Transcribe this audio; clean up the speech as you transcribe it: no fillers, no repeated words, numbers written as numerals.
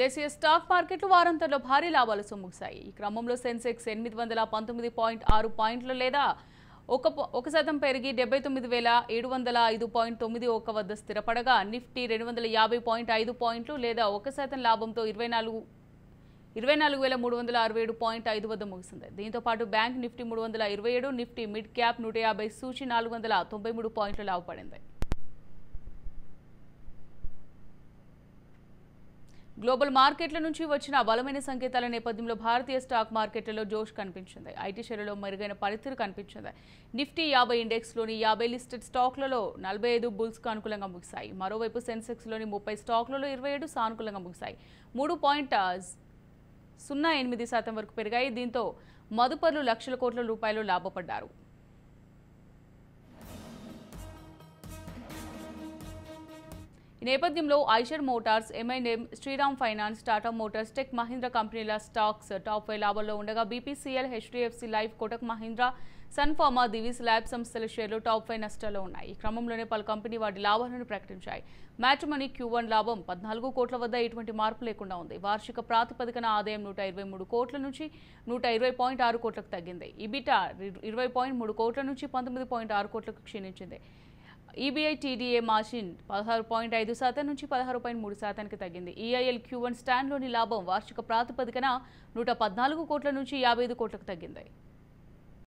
దేశీయ స్టాక్ మార్కెట్లు వారాంతంలో భారీ లాభాలు సొమ్ముసాయి. ఈ క్రమంలో సెన్సెక్స్ 819.6 పాయింట్లు లేదా 1% పెరిగి 79,705.91 వద్ద స్థిరపడగా నిఫ్టీ 250.5 పాయింట్లు లేదా 1% లాభంతో 24,367.5 వద్ద ముగిసింది. దీంతో పాటు bank Nifty 327, Nifty mid cap 150 సూచి 493 పాయింట్లు లాభపడింది. గ్లోబల్ మార్కెట్ల నుంచి వచ్చిన బలమైన సంకేతాల నేపథ్యంలో భారతీయ స్టాక్ మార్కెట్లలో జోష్ కనిపించింది. ఐటీ షేర్లలో మెరుగైన పనితీరు కనిపించింది. నిఫ్టీ 50 ఇండెక్స్లోని 50 లిస్టెడ్ స్టాక్లలో 45 బుల్స్కు అనుకూలంగా ముగిశాయి. మరోవైపు సెన్సెక్స్లోని 30 స్టాక్లలో 27 సానుకూలంగా ముగిశాయి. 3.08% వరకు పెరిగాయి. దీంతో మదుపర్లు లక్షల కోట్ల రూపాయలు లాభపడ్డారు. ఈ నేపథ్యంలో Eicher Motors, MIM, Shriram Finance, Tata Motors, Tech Mahindra కంపెనీల స్టాక్స్ టాప్ 5 లాభాల్లో ఉండగా BPCL, HDFC Life, Kotak Mahindra, Sun Pharma, Divi's lab సంస్థల షేర్లు టాప్ 5 నష్టాల్లో ఉన్నాయి. ఈ క్రమంలోనే పలు కంపెనీ వాటి లాభాలను ప్రకటించాయి. మ్యాట్రిమోనీ Q1 లాభం 14 కోట్ల వద్ద ఎటువంటి మార్పు లేకుండా ఉంది. వార్షిక ప్రాతిపదికన ఆదాయం 123 కోట్ల నుంచి 120.6 కోట్లకు తగ్గింది. ఈబిటా 20.3 కోట్ల నుంచి 19.6 కోట్లకు క్షీణించింది. ఈబీఐటీడీఏ మార్జిన్ 16.5% నుంచి 16.3%కి తగ్గింది. ఈఐఎల్ Q1 స్టాండ్లోని లాభం వార్షిక ప్రాతిపదికన 114 కోట్ల నుంచి 55 కోట్లకు తగ్గింది.